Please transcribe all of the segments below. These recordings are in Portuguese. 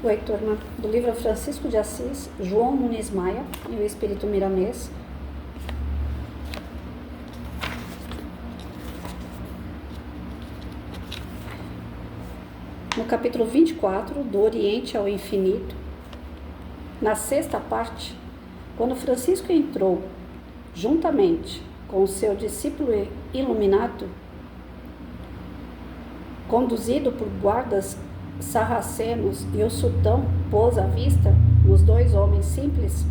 Oi, turma, do livro Francisco de Assis, João Nunes Maia e o Espírito Miramês. No capítulo 24, do Oriente ao Infinito, na sexta parte, quando Francisco entrou, juntamente com o seu discípulo iluminado, conduzido por guardas sarracenos, e o sultão pôs à vista nos dois homens simples,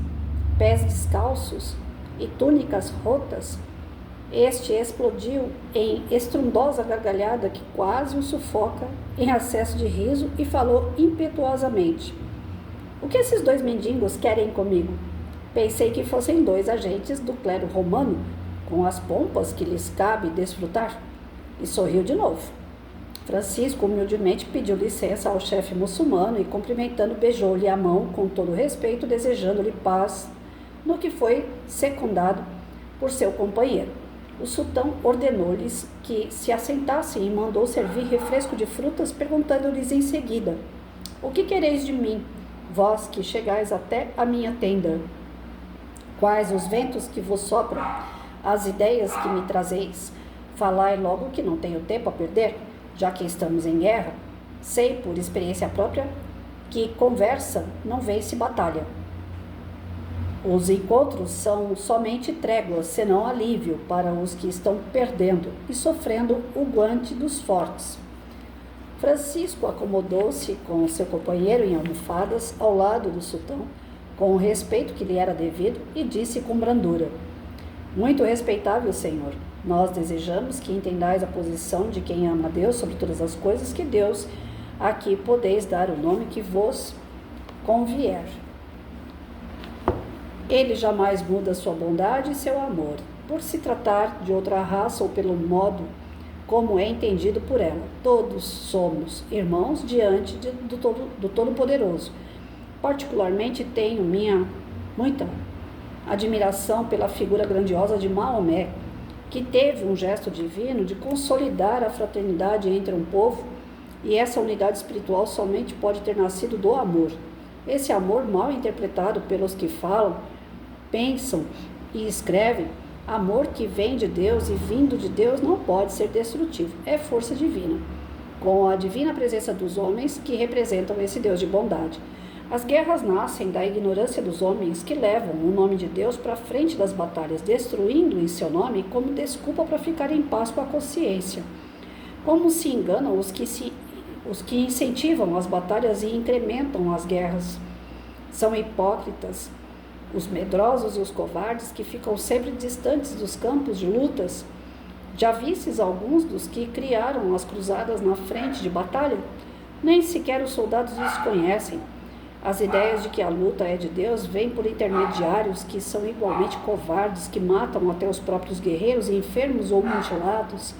pés descalços e túnicas rotas, este explodiu em estrondosa gargalhada que quase o sufoca em acesso de riso e falou impetuosamente: "O que esses dois mendigos querem comigo? Pensei que fossem dois agentes do clero romano, com as pompas que lhes cabe desfrutar." E sorriu de novo. Francisco humildemente pediu licença ao chefe muçulmano e, cumprimentando, beijou-lhe a mão com todo respeito, desejando-lhe paz, no que foi secundado por seu companheiro. O sultão ordenou-lhes que se assentassem e mandou servir refresco de frutas, perguntando-lhes em seguida: "O que quereis de mim, vós que chegais até a minha tenda? Quais os ventos que vos sopram, as ideias que me trazeis? Falai logo, que não tenho tempo a perder, já que estamos em guerra. Sei, por experiência própria, que conversa não vence batalha. Os encontros são somente tréguas, senão alívio para os que estão perdendo e sofrendo o guante dos fortes." Francisco acomodou-se com seu companheiro em almofadas ao lado do sultão, com o respeito que lhe era devido, e disse com brandura: "Muito respeitável senhor, nós desejamos que entendais a posição de quem ama a Deus sobre todas as coisas, que Deus aqui podeis dar o nome que vos convier. Ele jamais muda sua bondade e seu amor, por se tratar de outra raça ou pelo modo como é entendido por ela. Todos somos irmãos diante do Todo-Poderoso. Particularmente tenho muita admiração pela figura grandiosa de Maomé, que teve um gesto divino de consolidar a fraternidade entre um povo, e essa unidade espiritual somente pode ter nascido do amor. Esse amor, mal interpretado pelos que falam, pensam e escrevem, amor que vem de Deus e vindo de Deus, não pode ser destrutivo, é força divina, com a divina presença dos homens que representam esse Deus de bondade. As guerras nascem da ignorância dos homens, que levam o nome de Deus para frente das batalhas, destruindo em seu nome como desculpa para ficar em paz com a consciência. Como se enganam os que incentivam as batalhas e incrementam as guerras. São hipócritas os medrosos e os covardes, que ficam sempre distantes dos campos de lutas. Já vistes alguns dos que criaram as cruzadas na frente de batalha? Nem sequer os soldados os conhecem. As ideias de que a luta é de Deus vêm por intermediários que são igualmente covardes, que matam até os próprios guerreiros enfermos ou mutilados,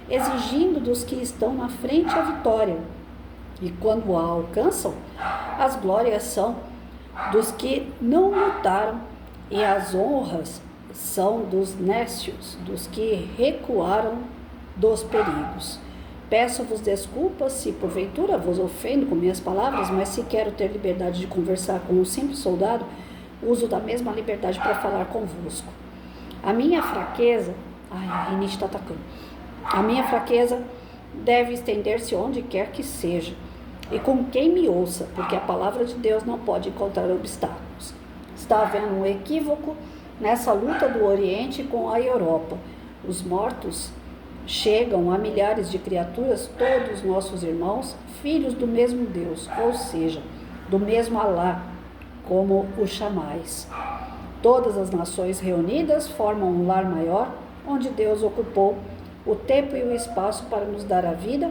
exigindo dos que estão na frente a vitória. E quando a alcançam, as glórias são dos que não lutaram, e as honras são dos nécios, dos que recuaram dos perigos. Peço-vos desculpas se porventura vos ofendo com minhas palavras, mas se quero ter liberdade de conversar com um simples soldado, uso da mesma liberdade para falar convosco. A minha fraqueza... a rinite está atacando. A minha fraqueza deve estender-se onde quer que seja, e com quem me ouça, porque a palavra de Deus não pode encontrar obstáculos. Está havendo um equívoco nessa luta do Oriente com a Europa. Os mortos chegam a milhares de criaturas, todos nossos irmãos, filhos do mesmo Deus, ou seja, do mesmo Alá, como o chamais. Todas as nações reunidas formam um lar maior, onde Deus ocupou o tempo e o espaço para nos dar a vida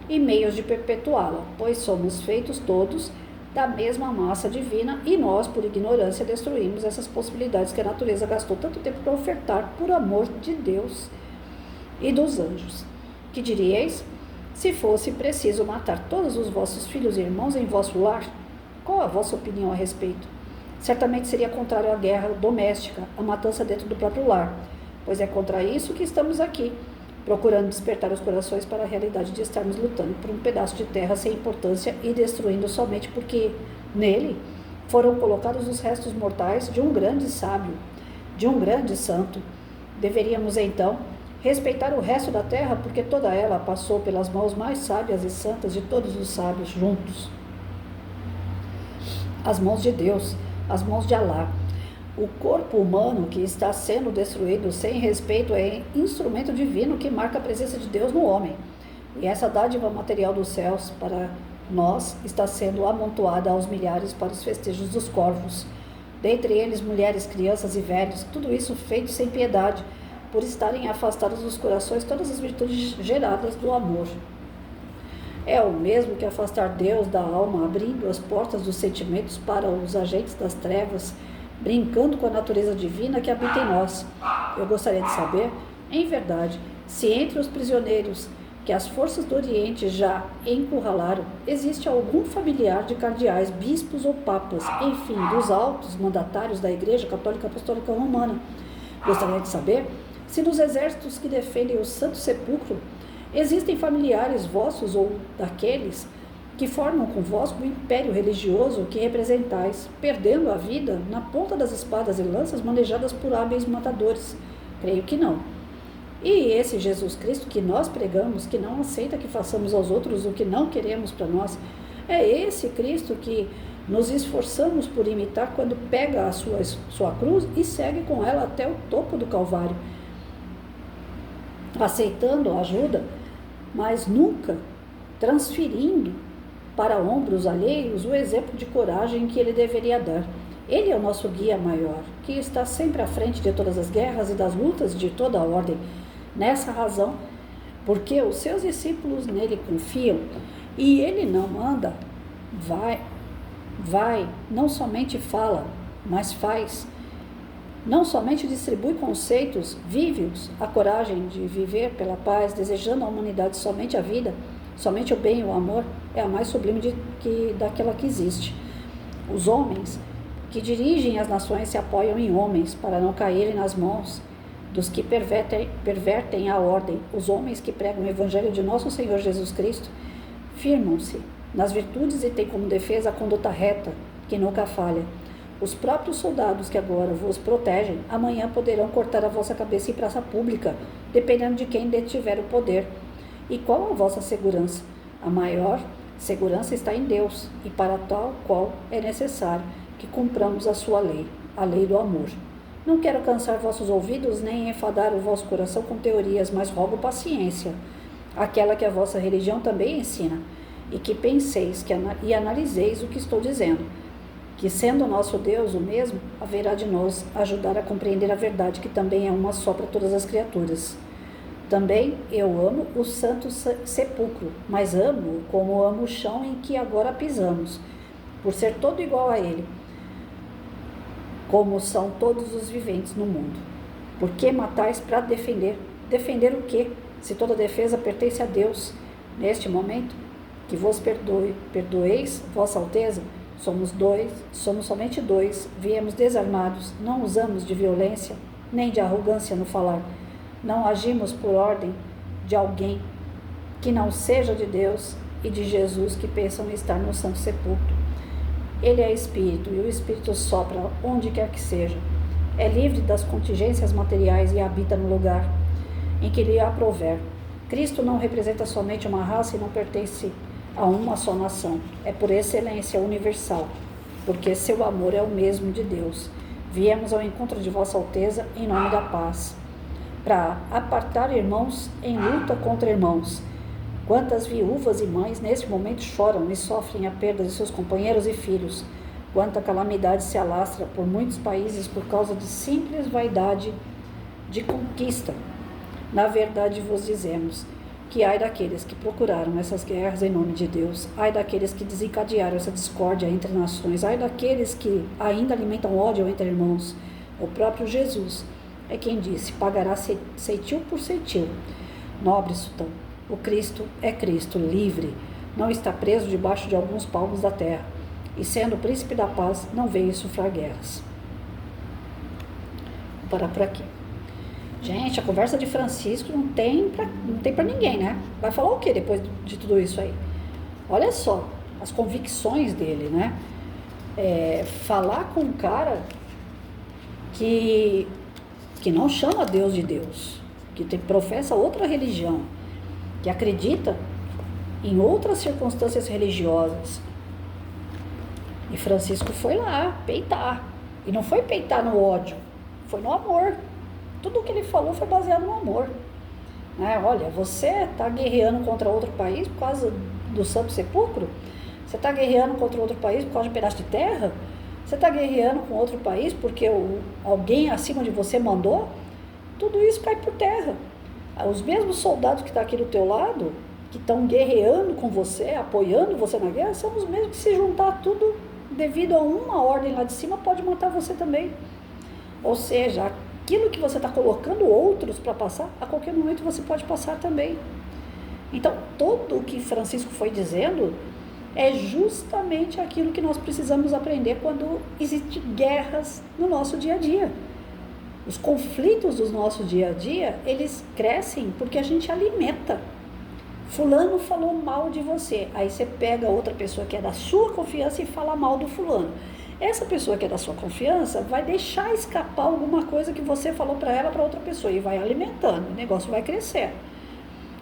e meios de perpetuá-la, pois somos feitos todos da mesma massa divina, e nós, por ignorância, destruímos essas possibilidades que a natureza gastou tanto tempo para ofertar por amor de Deus e dos anjos. Que diríeis se fosse preciso matar todos os vossos filhos e irmãos em vosso lar? Qual a vossa opinião a respeito? Certamente seria contrário à guerra doméstica, à matança dentro do próprio lar, pois é contra isso que estamos aqui, procurando despertar os corações para a realidade de estarmos lutando por um pedaço de terra sem importância e destruindo somente porque nele foram colocados os restos mortais de um grande sábio, de um grande santo. Deveríamos então respeitar o resto da terra, porque toda ela passou pelas mãos mais sábias e santas de todos os sábios juntos. As mãos de Deus, as mãos de Alá. O corpo humano que está sendo destruído sem respeito é instrumento divino que marca a presença de Deus no homem. E essa dádiva material dos céus para nós está sendo amontoada aos milhares para os festejos dos corvos. Dentre eles, mulheres, crianças e velhos, tudo isso feito sem piedade, por estarem afastados dos corações todas as virtudes geradas do amor. É o mesmo que afastar Deus da alma, abrindo as portas dos sentimentos para os agentes das trevas, brincando com a natureza divina que habita em nós. Eu gostaria de saber, em verdade, se entre os prisioneiros que as forças do Oriente já encurralaram, existe algum familiar de cardeais, bispos ou papas, enfim, dos altos mandatários da Igreja Católica Apostólica Romana. Gostaria de saber se nos exércitos que defendem o Santo Sepulcro existem familiares vossos ou daqueles que formam convosco o império religioso que representais, perdendo a vida na ponta das espadas e lanças manejadas por hábeis matadores. Creio que não. E esse Jesus Cristo que nós pregamos, que não aceita que façamos aos outros o que não queremos para nós, é esse Cristo que nos esforçamos por imitar quando pega a sua cruz e segue com ela até o topo do Calvário, aceitando a ajuda, mas nunca transferindo para ombros alheios o exemplo de coragem que ele deveria dar. Ele é o nosso guia maior, que está sempre à frente de todas as guerras e das lutas de toda a ordem. Nessa razão, porque os seus discípulos nele confiam e ele não manda, vai, não somente fala, mas faz. Não somente distribui conceitos, vive-os, a coragem de viver pela paz, desejando à humanidade somente a vida, somente o bem e o amor, é a mais sublime daquela que existe. Os homens que dirigem as nações se apoiam em homens para não caírem nas mãos dos que pervertem a ordem. Os homens que pregam o evangelho de nosso Senhor Jesus Cristo firmam-se nas virtudes e têm como defesa a conduta reta, que nunca falha. Os próprios soldados que agora vos protegem, amanhã poderão cortar a vossa cabeça em praça pública, dependendo de quem detiver o poder. E qual a vossa segurança? A maior segurança está em Deus, e para tal qual é necessário que cumpramos a sua lei, a lei do amor. Não quero cansar vossos ouvidos, nem enfadar o vosso coração com teorias, mas rogo paciência, aquela que a vossa religião também ensina, e que penseis e analiseis o que estou dizendo, que sendo nosso Deus o mesmo, haverá de nos ajudar a compreender a verdade, que também é uma só para todas as criaturas. Também eu amo o Santo Sepulcro, mas amo-o como amo o chão em que agora pisamos, por ser todo igual a ele, como são todos os viventes no mundo. Por que matais para defender? Defender o quê? Se toda defesa pertence a Deus. Neste momento, que vos perdoeis, vossa Alteza, somos somente dois, viemos desarmados, não usamos de violência, nem de arrogância no falar, não agimos por ordem de alguém que não seja de Deus e de Jesus que pensam estar no Santo Sepulcro. Ele é Espírito, e o Espírito sopra onde quer que seja. É livre das contingências materiais e habita no lugar em que lhe aprouver. Cristo não representa somente uma raça e não pertence a uma só nação. É por excelência universal, porque seu amor é o mesmo de Deus. Viemos ao encontro de vossa Alteza em nome da paz, para apartar irmãos em luta contra irmãos. Quantas viúvas e mães neste momento choram e sofrem a perda de seus companheiros e filhos. Quanta calamidade se alastra por muitos países por causa de simples vaidade de conquista. Na verdade vos dizemos que ai daqueles que procuraram essas guerras em nome de Deus, ai daqueles que desencadearam essa discórdia entre nações, ai daqueles que ainda alimentam ódio entre irmãos. O próprio Jesus é quem disse, pagará ceitil por ceitil. Nobre sultão, o Cristo é Cristo, livre, não está preso debaixo de alguns palmos da terra, e sendo o príncipe da paz, não veio sufrar guerras. Vou parar por aqui. Gente, a conversa de Francisco não tem pra ninguém, né? Vai falar o que depois de tudo isso aí? Olha só, as convicções dele, né? Falar com um cara que não chama Deus de Deus, que professa outra religião, que acredita em outras circunstâncias religiosas. E Francisco foi lá peitar. E não foi peitar no ódio, foi no amor. Tudo o que ele falou foi baseado no amor. Olha, você está guerreando contra outro país por causa do Santo Sepulcro? Você está guerreando contra outro país por causa de um pedaço de terra? Você está guerreando com outro país porque alguém acima de você mandou? Tudo isso cai por terra. Os mesmos soldados que estão aqui do teu lado, que estão guerreando com você, apoiando você na guerra, são os mesmos que, se juntar tudo devido a uma ordem lá de cima, pode matar você também. Ou seja, aquilo que você está colocando outros para passar, a qualquer momento você pode passar também. Então, tudo o que Francisco foi dizendo é justamente aquilo que nós precisamos aprender quando existem guerras no nosso dia a dia. Os conflitos do nosso dia a dia, eles crescem porque a gente alimenta. Fulano falou mal de você, aí você pega outra pessoa que é da sua confiança e fala mal do fulano. Essa pessoa que é da sua confiança vai deixar escapar alguma coisa que você falou para ela, para outra pessoa, e vai alimentando, o negócio vai crescer.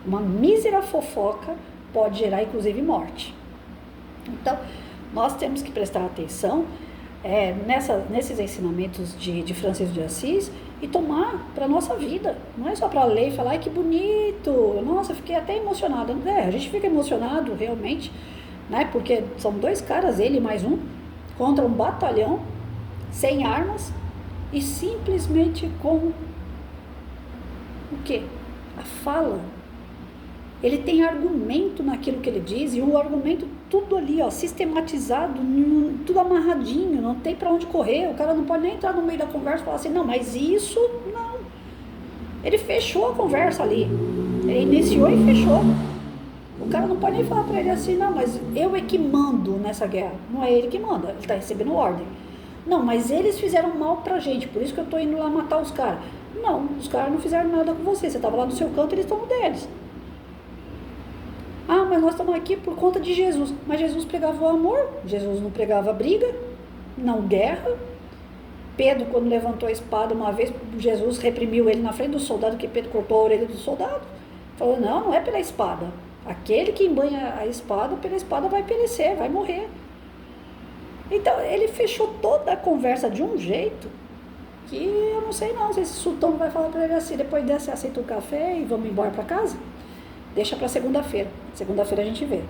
Uma mísera fofoca pode gerar inclusive morte. Então, nós temos que prestar atenção nesses ensinamentos de Francisco de Assis e tomar para a nossa vida. Não é só para ler e falar, ai que bonito, nossa, fiquei até emocionada. A gente fica emocionado realmente, né? Porque são dois caras, ele mais um, contra um batalhão, sem armas e simplesmente com o quê? A fala. Ele tem argumento naquilo que ele diz, e o argumento tudo ali, sistematizado, tudo amarradinho, não tem para onde correr. O cara não pode nem entrar no meio da conversa e falar assim, não, mas isso não. Ele fechou a conversa ali, ele iniciou e fechou. O cara não pode nem falar para ele assim, não, mas eu é que mando nessa guerra. Não é ele que manda, ele está recebendo ordem. Não, mas eles fizeram mal pra gente, por isso que eu estou indo lá matar os caras. Não, os caras não fizeram nada com você, você estava lá no seu canto, eles estão no deles. Ah, mas nós estamos aqui por conta de Jesus. Mas Jesus pregava o amor, Jesus não pregava briga, não guerra. Pedro, quando levantou a espada uma vez, Jesus reprimiu ele na frente do soldado, que Pedro cortou a orelha do soldado. Falou, não é pela espada. Aquele que embanha a espada, pela espada vai perecer, vai morrer. Então, ele fechou toda a conversa de um jeito que eu não sei se esse sultão vai falar para ele assim, depois dessa, aceita um café e vamos embora para casa? Deixa para segunda-feira. Segunda-feira a gente vê.